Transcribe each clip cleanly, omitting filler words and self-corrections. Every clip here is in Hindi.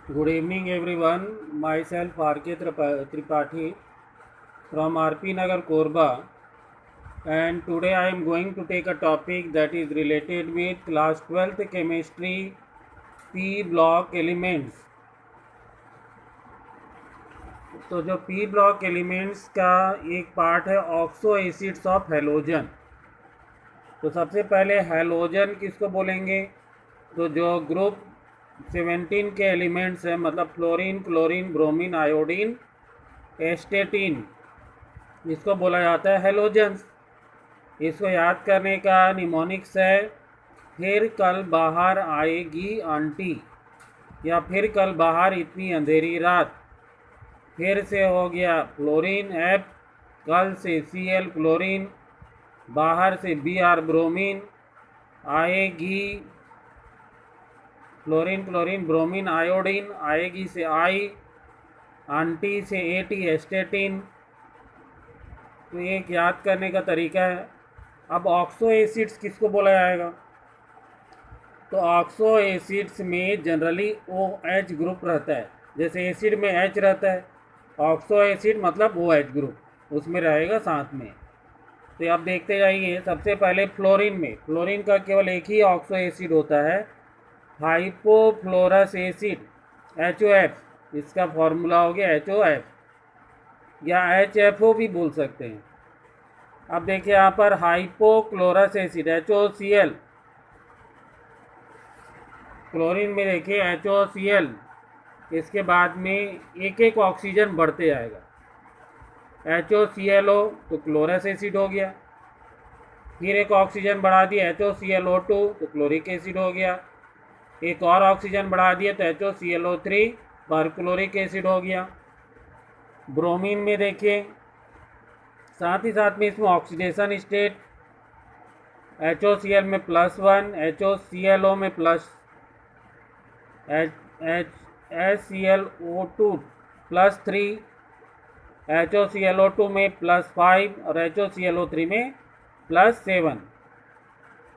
Good evening, everyone. Myself R.K. Tripathi from R.P. Nagar, Korba, and today I am going to take a topic that is related with class 12th chemistry P block elements. तो जो P block elements का एक पार्ट है ऑक्सो एसिड्स ऑफ हेलोजन। तो सबसे पहले हेलोजन किसको बोलेंगे? तो जो ग्रुप 17 के एलिमेंट्स हैं, मतलब फ्लोरीन, क्लोरीन, ब्रोमीन, आयोडीन, एस्टेटिन, इसको बोला जाता है हेलोजन्स। इसको याद करने का निमोनिक्स है फिर कल बाहर आएगी आंटी, या फिर कल बाहर इतनी अंधेरी रात। फिर से हो गया फ्लोरीन एफ, कल से Cl क्लोरीन, बाहर से Br ब्रोमीन, आएगी फ्लोरीन क्लोरीन ब्रोमीन आयोडीन, आएगी से आई, आंटी से At एस्टेटिन। तो एक याद करने का तरीका है। अब ऑक्सो एसिड्स किसको बोला जाएगा? तो ऑक्सो एसिड्स में जनरली OH ग्रुप रहता है। जैसे एसिड में H रहता है, ऑक्सो एसिड मतलब OH ग्रुप उसमें रहेगा साथ में। तो आप देखते जाइए। सबसे पहले फ्लोरीन में, फ्लोरीन का केवल एक ही ऑक्सो एसिड होता है, हाइपोफ्लोरस एसिड, HOF। इसका फॉर्मूला हो गया HOF, या HFO भी बोल सकते हैं। अब देखिए यहाँ पर हाइपोक्लोरस एसिड HOCl, क्लोरीन में देखिए HOCl, इसके बाद में एक एक ऑक्सीजन बढ़ते आएगा। HOClO तो क्लोरस एसिड हो गया, फिर एक ऑक्सीजन बढ़ा दिया HOClO2 तो क्लोरिक एसिड हो गया, एक और ऑक्सीजन बढ़ा दिया तो HOClO3 परक्लोरिक एसिड हो गया। ब्रोमीन में देखिए साथ ही साथ में इसमें ऑक्सीडेशन स्टेट, HOCl में +1, HOClO में HClO2 +3, HOClO2 में +5 और HOClO3 में +7।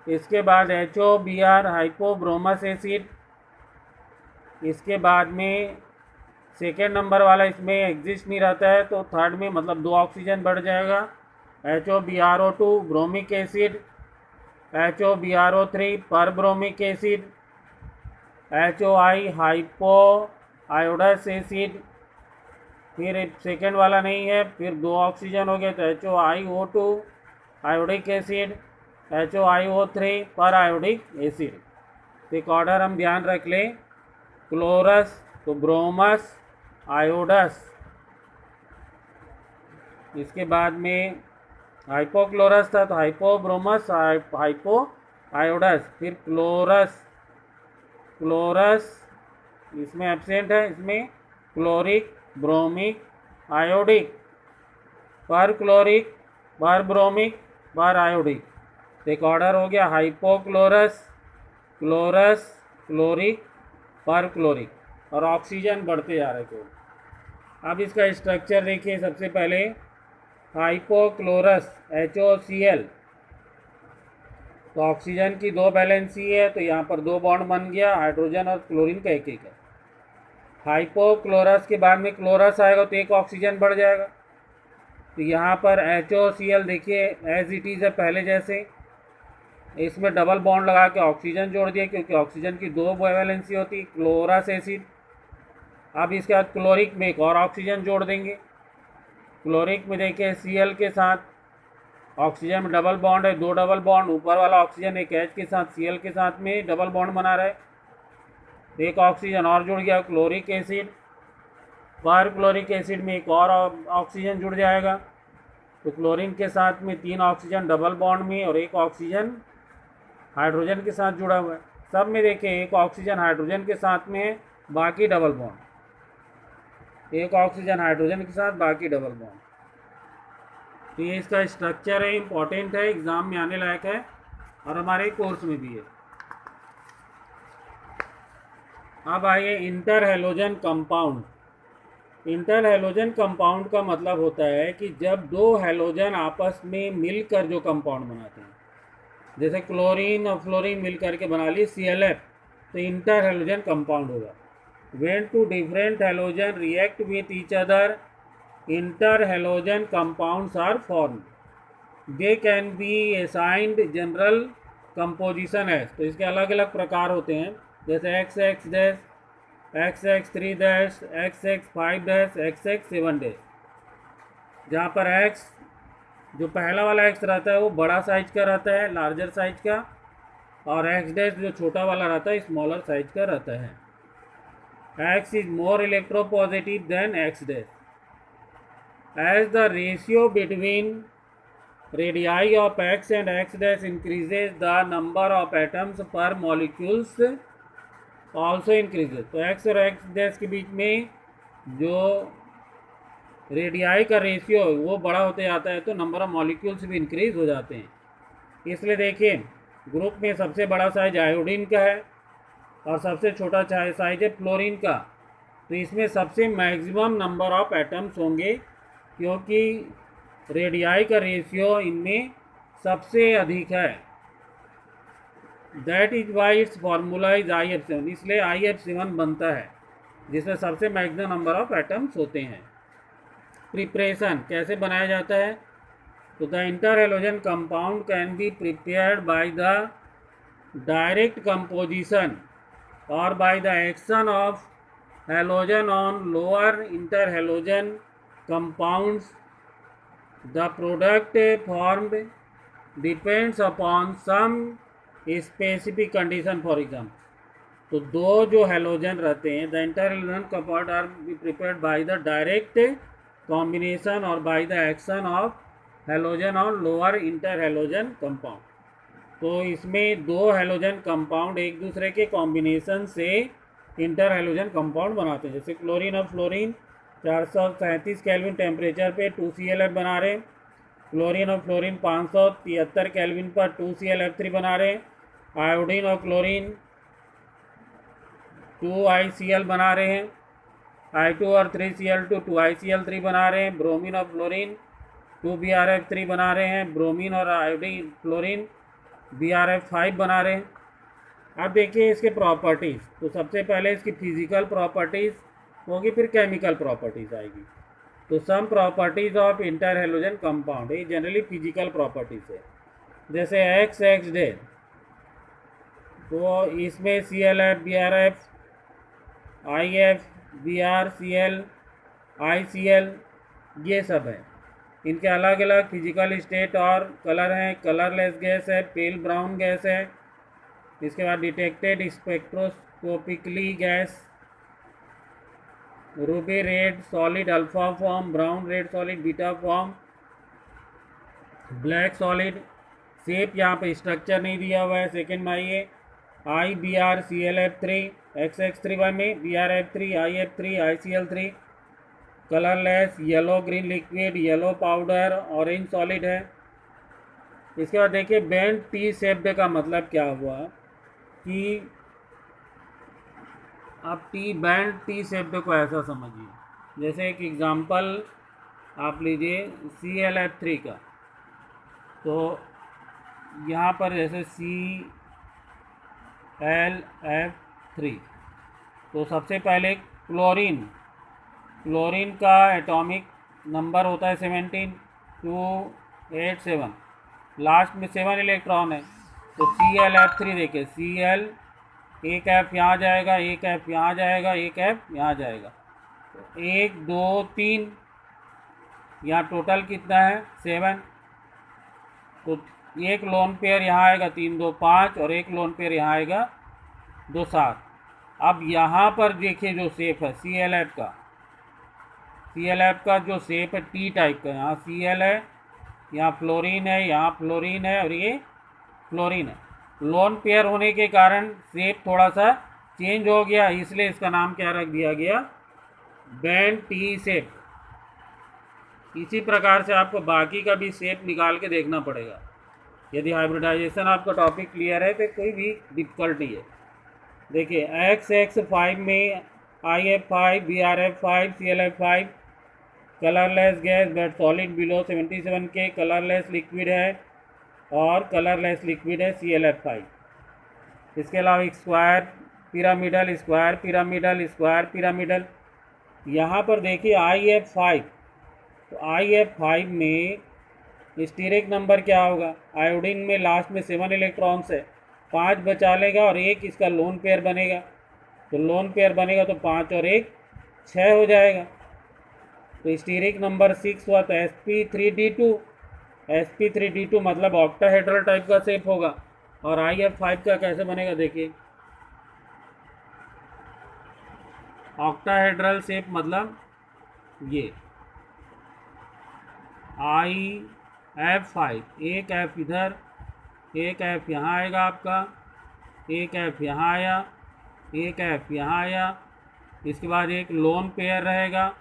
इसके बाद HOBr हाइपोब्रोमस एसिड, इसके बाद में सेकेंड नंबर वाला इसमें एग्जिस्ट नहीं रहता है, तो थर्ड में मतलब 2 ऑक्सीजन बढ़ जाएगा, HOBrO2 ब्रोमिक एसिड, HOBrO3 पर bromic acid, HOI hypo आयोडस acid, फिर सेकेंड वाला नहीं है, फिर 2 ऑक्सीजन हो गए तो HOiO2 आयोडिक एसिड, HOiO3 पर आयोडिक एसिड। एक ऑर्डर हम ध्यान रख लें, क्लोरस तो ब्रोमस आयोडस, इसके बाद में हाइपोक्लोरस था तो हाइपोब्रोमस हाइपो आयोडस, फिर क्लोरस, क्लोरस इसमें एब्सेंट है, इसमें क्लोरिक ब्रोमिक आयोडिक, पर क्लोरिक पर ब्रोमिक पर आयोडिक। तो एक ऑर्डर हो गया हाइपोक्लोरस, क्लोरस, क्लोरिक, पर क्लोरिक, और ऑक्सीजन बढ़ते जा रहे थे। अब इसका स्ट्रक्चर देखिए। सबसे पहले हाइपोक्लोरस HOCl, तो ऑक्सीजन की 2 वैलेंसी है, तो यहाँ पर 2 बॉन्ड बन गया, हाइड्रोजन और क्लोरीन का एक एक है। हाइपोक्लोरस के बाद में क्लोरस आएगा तो एक ऑक्सीजन बढ़ जाएगा, तो यहाँ पर HOCl देखिए एज इट इज़ है पहले जैसे। इसमें डबल बॉन्ड लगा के ऑक्सीजन जोड़ दिया, क्योंकि ऑक्सीजन की 2 वैलेंसी होती, क्लोरस एसिड। अब इसके बाद क्लोरिक में एक और ऑक्सीजन जोड़ देंगे। क्लोरिक में देखिए Cl के साथ ऑक्सीजन में डबल बॉन्ड है, 2 डबल बॉन्ड, ऊपर वाला ऑक्सीजन एक H के साथ Cl के साथ में डबल बॉन्ड बना रहा है, तो एक ऑक्सीजन और जुड़ गया क्लोरिक एसिड। पर क्लोरिक एसिड में एक और ऑक्सीजन जुड़ जाएगा, तो क्लोरीन के साथ में 3 ऑक्सीजन डबल बॉन्ड में और एक ऑक्सीजन हाइड्रोजन के साथ जुड़ा हुआ है। सब में देखिए एक ऑक्सीजन हाइड्रोजन के साथ में है, बाकी डबल बॉन्ड, एक ऑक्सीजन हाइड्रोजन के साथ बाकी डबल बॉन्ड। तो ये इसका स्ट्रक्चर है, इम्पॉर्टेंट है, एग्जाम में आने लायक है और हमारे कोर्स में भी है। अब आइए inter halogen compound. Inter halogen compound का मतलब होता है कि जब 2 हेलोजन आपस में मिलकर जो कंपाउंड बनाते हैं, जैसे क्लोरीन और फ्लोरीन मिलकर के बना ली ClF, तो इंटर हेलोजन कंपाउंड होगा। When two different halogen react with each other, inter-halogen compounds are formed. They can be assigned general composition as, तो इसके अलग अलग प्रकार होते हैं, जैसे XX dash, XX3 dash, XX5 dash, XX7 dash, जहाँ पर X जो पहला वाला X रहता है वो बड़ा साइज का रहता है, लार्जर साइज का, और X डैश जो छोटा वाला रहता है स्मॉलर साइज का रहता है. X is more electropositive than X dash. As the ratio between radii of X and X dash increases, the number of atoms per molecules also increases. तो X और X dash के बीच में जो रेडियाई का रेशियो वो बड़ा होते जाता है तो नंबर ऑफ मॉलिक्यूल्स भी इंक्रीज हो जाते हैं. इसलिए देखिए ग्रुप में सबसे बड़ा साइज आयोडीन का है और सबसे छोटा साइज है फ्लोरीन का. तो इसमें सबसे मैक्सिमम नंबर ऑफ एटम्स होंगे क्योंकि रेडियाई का रेशियो इनमें सबसे अधिक है. That is why it's formula is IF7. इसलिए IF7 बनता है जिसमें सबसे मैक्सिमम नंबर ऑफ एटम्स होते हैं. प्रिपरेशन कैसे बनाया जाता है? तो the inter halogen compound can be prepared by the direct composition or by the action of halogen on lower interhalogen compounds. The product formed depends upon some specific condition. For example, तो दो जो हेलोजन रहते हैं, the interhalogen compound are be prepared by the direct combination और by the action of halogen on lower interhalogen compound. तो इसमें दो हेलोजन कंपाउंड एक दूसरे के कॉम्बिनेशन से इंटर हेलोजन कंपाउंड बनाते हैं. जैसे क्लोरीन और फ्लोरीन 437 केल्विन टेम्परेचर पे 2ClF बना रहे हैं. क्लोरीन और फ्लोरीन 573 केल्विन पर 2ClF3 बना रहे हैं. आयोडीन और क्लोरीन 2ICl बना रहे हैं. I2 और 3Cl2 2ICl3 बना रहे हैं. ब्रोमीन और फ्लोरीन 2BrF3 बना रहे हैं. ब्रोमीन और आयोडीन फ्लोरीन BrF5 बना रहे हैं. अब देखिए इसके प्रॉपर्टीज़. तो सबसे पहले इसकी फिजिकल प्रॉपर्टीज़ होगी, फिर केमिकल प्रॉपर्टीज़ आएगी. तो some properties of interhalogen compound, ये जनरली फिजिकल प्रॉपर्टीज़ है. जैसे XX डे, तो इसमें ClF, BrF, IF, Br, Cl, ICl ये सब है. इनके अलग अलग फिजिकल स्टेट और कलर हैं. कलरलेस गैस है, पेल ब्राउन गैस है. इसके बाद detected spectroscopically gas, ruby red solid alpha form, brown red solid beta form, black solid. Shape यहाँ पे स्ट्रक्चर नहीं दिया हुआ है. सेकेंड में आइए IBrClF3 XX3 में, BrF3 IF3 ICl3. Colourless yellow green liquid, yellow powder, orange solid है. इसके बाद देखिए बैंड टी शेप्ड का मतलब क्या हुआ कि आप बैंड टी शेप्ड को ऐसा समझिए. जैसे एक एग्जांपल आप लीजिए ClF3 का. तो यहाँ पर जैसे ClF3, तो सबसे पहले क्लोरीन का एटॉमिक नंबर होता है 17 287, लास्ट में 7 इलेक्ट्रॉन है. तो ClF3 देखिए, Cl एक F यहाँ जाएगा, एक F यहाँ जाएगा, एक F यहाँ जाएगा. तो 1 2 3, यहाँ टोटल कितना है 7. तो एक लोन पेयर यहाँ आएगा 3 2 5 और एक लोन पेयर यहाँ आएगा 2 7. अब यहाँ पर देखिए जो शेप है ClF का जो शेप है टी टाइप का, यहाँ Cl है, यहाँ फ्लोरीन है, यहाँ फ्लोरीन है और ये फ्लोरीन है. लोन पेयर होने के कारण शेप थोड़ा सा चेंज हो गया, इसलिए इसका नाम क्या रख दिया गया, बैंड टी शेप. इसी प्रकार से आपको बाकी का भी शेप निकाल के देखना पड़ेगा. यदि हाइब्रिडाइजेशन आपका टॉपिक क्लियर है तो कोई भी डिफिकल्ट नहीं है. देखिए XX5 में IF5 BrF5 ClF5 colourless gas but solid below 77 के, कलरलेस लिक्विड है और कलरलेस लिक्विड है ClF5. इसके अलावा एक square pyramidal square pyramidal square pyramidal. यहाँ पर देखिए IF5, तो IF5 में स्टीरिक नंबर क्या होगा? आयोडीन में लास्ट में 7 इलेक्ट्रॉन्स है, 5 बचा लेगा और एक इसका लोन पेयर बनेगा, तो लोन पेयर बनेगा तो 5 और 1 6 हो जाएगा। तो स्टीरिक नंबर 6 हुआ, तो sp3d2, sp3d2 मतलब ऑक्टाहेड्रल टाइप का शेप होगा। और IF5 का कैसे बनेगा देखिए, ऑक्टाहेड्रल शेप मतलब ये IF5, एक F इधर, एक F यहाँ आएगा आपका, एक F यहाँ आया, एक F यहाँ आया, इसके बाद एक लोन पेयर रहेगा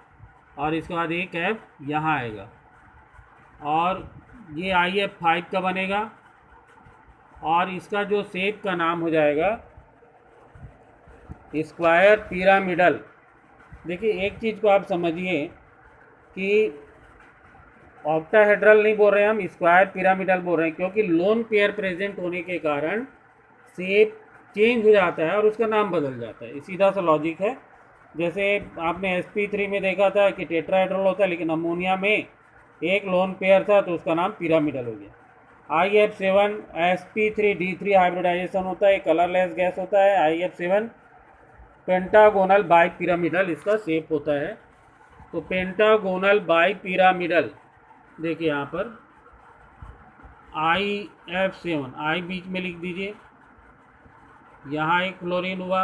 और इसके बाद एक F यहाँ आएगा, और ये IF5 का बनेगा। और इसका जो शेप का नाम हो जाएगा स्क्वायर पिरामिडल। देखिए एक चीज़ को आप समझिए कि ऑक्टाहेड्रल नहीं बोल रहे हैं हम, स्क्वायर पिरामिडल बोल रहे हैं, क्योंकि लोन पेयर प्रेजेंट होने के कारण शेप चेंज हो जाता है और उसका नाम बदल जाता है। सीधा सा लॉजिक है। जैसे आपने sp3 में देखा था कि टेट्राहेड्रल होता है, लेकिन अमोनिया में एक लोन पेयर था तो उसका नाम पिरामिडल हो गया। IF7 sp3d3 हाइब्रिडाइजेशन होता है, कलरलेस गैस होता है। IF7 पेंटागोनल बाई पिरामिडल इसका शेप होता है। तो पेंटागोनल बाई पिरामिडल देखिए यहाँ पर IF7, आई बीच में लिख दीजिए, यहाँ एक फ्लोरीन हुआ,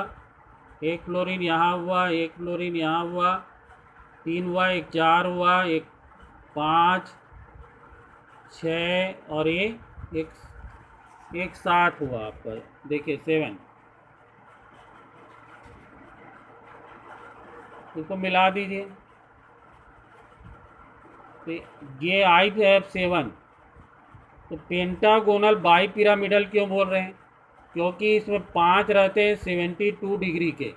एक फ्लोरीन यहाँ हुआ, एक फ्लोरीन यहाँ हुआ, 3 हुआ, एक 4 हुआ, एक 5 6 और ये एक 7 हुआ आपका, देखिए 7। इसको मिला दीजिए, तो ये IF7। तो पेंटागोनल बाई पिरामिडल क्यों बोल रहे हैं? क्योंकि इसमें 5 रहते हैं 72 डिग्री के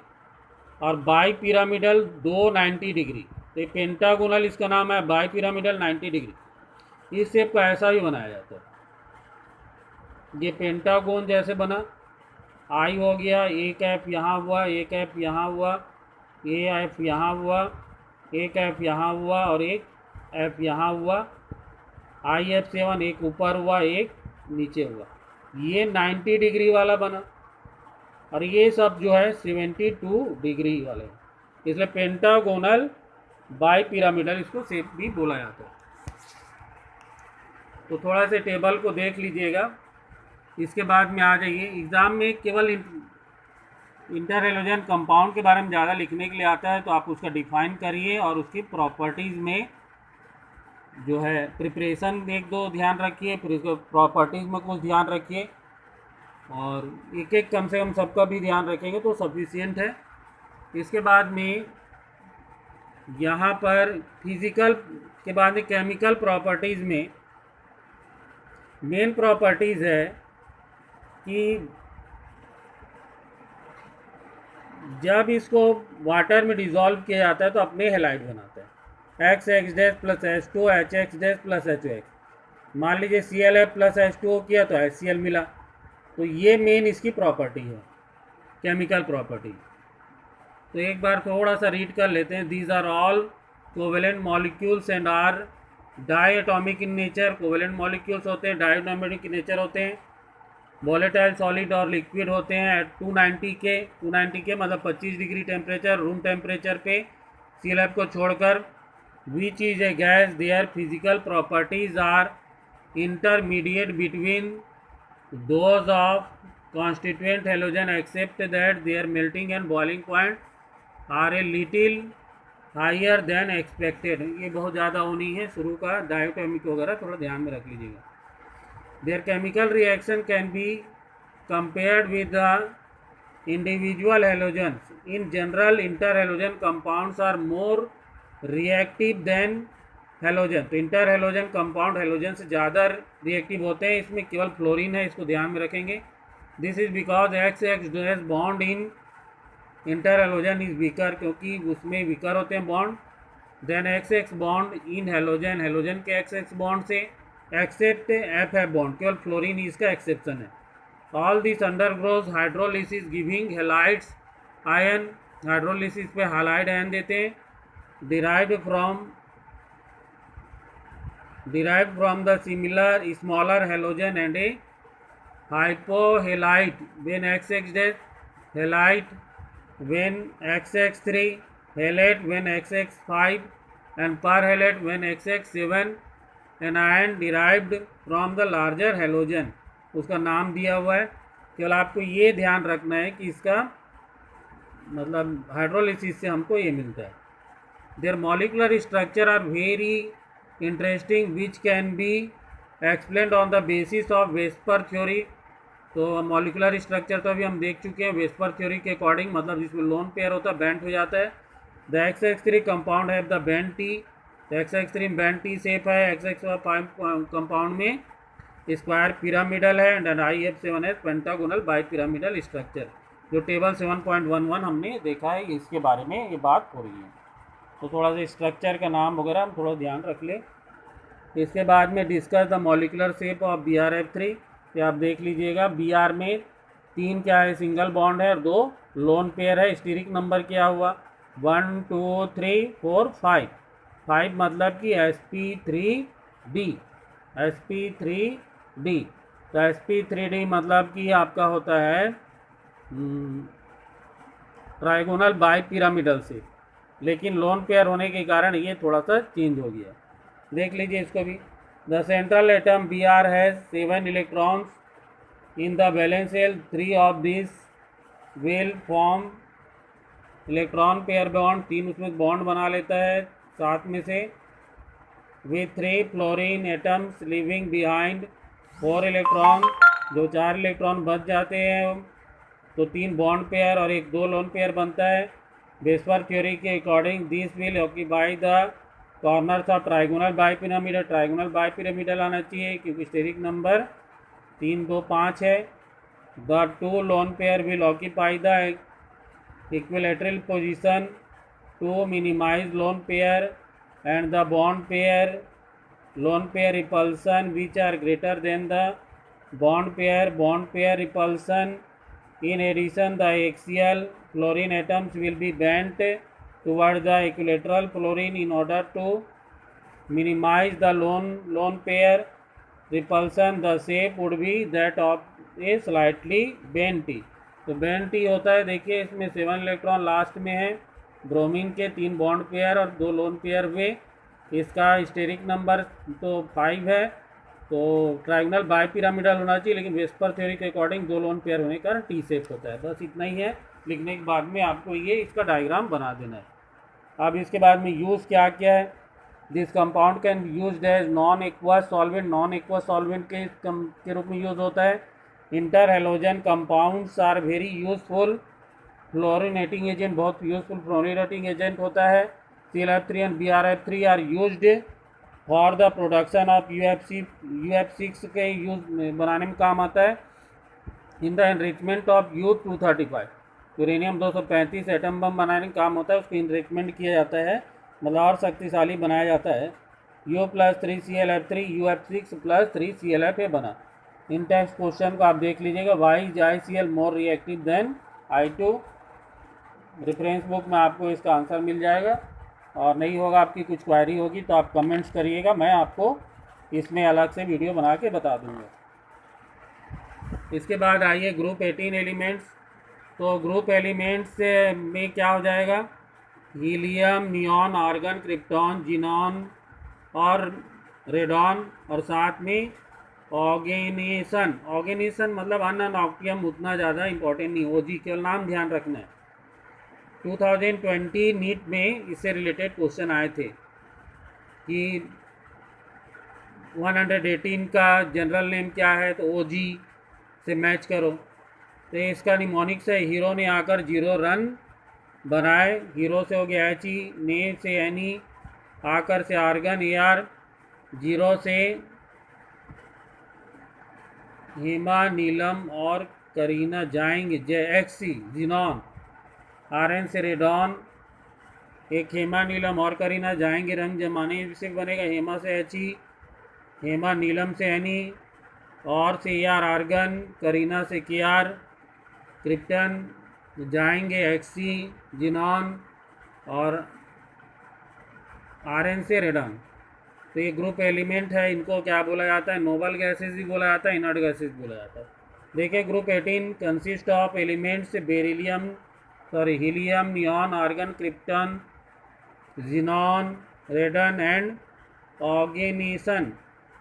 और बाई पिरामिडल 2 90 डिग्री। तो पेंटागोनल इसका नाम है, बाई पिरामिडल 90 डिग्री। इस शेप को ऐसा भी बनाया जाता है, ये पेंटागोन जैसे बना, आई हो गया, एक F यहाँ हुआ, एक F यहाँ हुआ, F यहाँ हुआ, एक F यहाँ हुआ और एक F यहाँ हुआ। IF7 एक ऊपर हुआ, एक नीचे हुआ, ये 90 डिग्री वाला बना, और ये सब जो है 72 डिग्री वाले, इसलिए पेंटागोनल बाई पिरामिडल इसको शेप भी बोला जाता है। तो थोड़ा से टेबल को देख लीजिएगा, इसके बाद में आ जाइए। एग्ज़ाम में केवल इंटर हैलोजन कंपाउंड के बारे में ज़्यादा लिखने के लिए आता है, तो आप उसका डिफाइन करिए और उसकी प्रॉपर्टीज़ में जो है प्रिपरेशन एक दो ध्यान रखिए, फिर उसके प्रॉपर्टीज़ में कुछ ध्यान रखिए, और एक एक कम से कम सबका भी ध्यान रखेंगे तो सफिशिएंट है। इसके बाद में यहाँ पर फिज़िकल के बाद में केमिकल प्रॉपर्टीज़ में मेन प्रॉपर्टीज़ है कि जब इसको वाटर में डिज़ोल्व किया जाता है तो अपने हेलाइड बनाता है, XX plus H2 HX plus HOX। मान लीजिए ClF प्लस H2O किया तो HCl मिला, तो ये मेन इसकी प्रॉपर्टी है, केमिकल प्रॉपर्टी। तो एक बार थोड़ा सा रीड कर लेते हैं। These are all covalent molecules and are diatomic in nature. Covalent molecules होते हैं, डायटोमिक इन नेचर होते हैं, वॉलेटाइल सॉलिड और लिक्विड होते हैं एट 290 के मतलब 25 डिग्री टेम्परेचर रूम टेम्परेचर पे ClF को छोड़कर। Which is a gas, their physical properties are intermediate between those of constituent halogen except that their melting and boiling point are a little higher than expected। ये बहुत ज़्यादा होनी है शुरू का, डायटोमिक वगैरह थोड़ा ध्यान में रख लीजिएगा। Their chemical reaction can be compared with the individual halogens। In general, interhalogen compounds are more reactive than halogen. तो इंटर हेलोजन कंपाउंड हेलोजन से ज़्यादा रिएक्टिव होते हैं। इसमें केवल फ्लोरीन है, इसको ध्यान में रखेंगे। This is because XX bond in interhalogen is weaker, क्योंकि उसमें वीकर होते हैं bond than XX bond in halogen, halogen के XX बॉन्ड से, एक्सेप्ट FF बॉन्ड, केवल फ्लोरीन इसका एक्सेप्शन है। All this undergoes hydrolysis giving halides ion, hydrolysis पे हालाइड आयन देते हैं, derived from the similar smaller halogen and a hypohalite when XX dash, halite when XX3, halate when XX5 and perhalate when XX7, an ion derived from the larger halogen। उसका नाम दिया हुआ है, केवल आपको ये ध्यान रखना है कि इसका मतलब हाइड्रोलिसिस से हमको ये मिलता है। Their molecular structure are very interesting which can be explained on the basis of VSEPR theory. तो मॉलिकुलर स्ट्रक्चर तो अभी हम देख चुके हैं वेस्पर थ्योरी के अकॉर्डिंग, मतलब जिसमें लोन पेयर होता है बेंट हो जाता है। द XX3 कंपाउंड है the bent T, XX3 bent T shape है, XX5 कंपाउंड में स्क्वायर पिरामिडल है एंड IF7 है पेंटागोनल बाई पिरामिडल स्ट्रक्चर। जो टेबल 7.11 हमने देखा है इसके बारे में ये बात हो रही है। तो थोड़ा सा स्ट्रक्चर का नाम वगैरह हम थोड़ा ध्यान रख ले। इसके बाद में discuss the molecular shape of BrF3। तो आप देख लीजिएगा Br में 3 क्या है, सिंगल बॉन्ड है और 2 लोन पेयर है। स्टीरिक नंबर क्या हुआ 1 2 3 4 5, 5 मतलब कि sp3d, sp3d। तो sp3d मतलब कि आपका होता है ट्राइगोनल बाई पिरामिडल से, लेकिन लोन पेयर होने के कारण ये थोड़ा सा चेंज हो गया। देख लीजिए इसको भी। The central atom Br has 7 electrons in the valence shell, 3 of this will form electron pair bond, 3 उसमें बॉन्ड बना लेता है 7 में से। With 3 fluorine atoms leaving behind 4 electron, जो 4 इलेक्ट्रॉन बच जाते हैं तो 3 बॉन्ड पेयर और 1 2 लोन पेयर बनता है। वेस्पर थ्योरी के according this will occupy the corners of trigonal bipyramidal, trigonal bipyramidal आना चाहिए क्योंकि स्टेरिक नंबर 3 2 5 है। The 2 lone pair will occupy the equilateral position to minimize lone pair and the bond pair lone pair repulsion which are greater than the bond pair repulsion. In addition, the axial fluorine atoms will be bent towards the equilateral fluorine in order to minimize the lone pair repulsion. The shape would be that of a slightly bent T। तो bent T होता है, देखिए इसमें 7 इलेक्ट्रॉन लास्ट में है, ब्रोमीन के 3 बॉन्ड पेयर और 2 लोन पेयर हुए। इसका स्टेरिक नंबर तो 5 है, तो ट्राइगोनल बाई पिरामिडल होना चाहिए, लेकिन वेस्पर थ्योरी के अकॉर्डिंग 2 लोन पेयर होने का टी शेप होता है। बस इतना ही है, लिखने के बाद में आपको ये इसका डायग्राम बना देना है। अब इसके बाद में यूज़ क्या क्या है। This compound can used as non aqueous solvent, non aqueous solvent के रूप में यूज़ होता है। Interhalogen compounds are very useful, fluorinating agent बहुत यूजफुल फ्लोरिनेटिंग एजेंट होता है। ClF3 and BrF3 are used for the production of UF6 के यूज बनाने में काम आता है। In the enrichment of U235, uranium 235 atom bomb बनाने में काम होता है, उसको इनरिचमेंट किया जाता है, मतलब और शक्तिशाली बनाया जाता है। U+3ClF3 UF6+3ClF बना। इन टेक्स्ट क्वेश्चन को आप देख लीजिएगा। Why is ICl more reactive than I2। Reference book में आपको इसका आंसर मिल जाएगा, और नहीं होगा आपकी कुछ क्वेरी होगी तो आप कमेंट्स करिएगा, मैं आपको इसमें अलग से वीडियो बना के बता दूंगा। इसके बाद आइए ग्रुप 18 एलिमेंट्स। तो ग्रुप एलिमेंट्स में क्या हो जाएगा, helium, neon, argon, krypton, xenon और रेडॉन, और साथ में ऑर्गेनेशन। ऑर्गेनेशन मतलब अनअनॉक्टियम उतना ज़्यादा इंपॉर्टेंट नहीं, OG केवल नाम ध्यान रखना है। 2020 नीट में इससे रिलेटेड क्वेश्चन आए थे कि 118 का जनरल नेम क्या है, तो OG से मैच करो। तो इसका निमोनिक्स है, हीरो ने आकर 0 रन बनाए, हीरो से हो गया HE, ने से NE, आकर से आर्गन AR, 0 से हेमा, नीलम और करीना जाएंगे XC, जिनॉन, RN से रेडॉन, एक हेमा, नीलम और करीना जाएंगे रंग जमाने से बनेगा, हेमा से HE, हेमा नीलम से NE, और से AR आर्गन, करीना से KR, क्रिप्टन, जाएंगे एक्सी, जिनॉन और आरएन से रेडन। तो ये ग्रुप एलिमेंट है, इनको क्या बोला जाता है? नोबल गैसेज भी बोला जाता है, इनर्ट गैसेज बोला जाता है। देखिए group 18 consist of elements beryllium helium, neon, argon, krypton, xenon, radon and oxidation.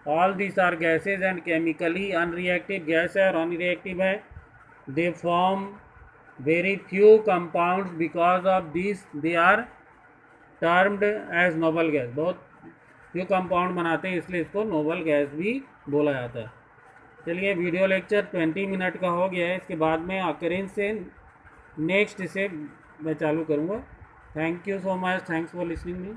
All these are gases and chemically unreactive gas है और unreactive है. They form very few compounds, because of this they are termed as noble gas. बहुत few compound बनाते हैं, इसलिए इसको noble gas भी बोला जाता है। चलिए वीडियो लेक्चर 20 मिनट का हो गया है, इसके बाद में ऑकरेंस से नेक्स्ट इसे मैं चालू करूँगा। Thank you so much, thanks for listening me.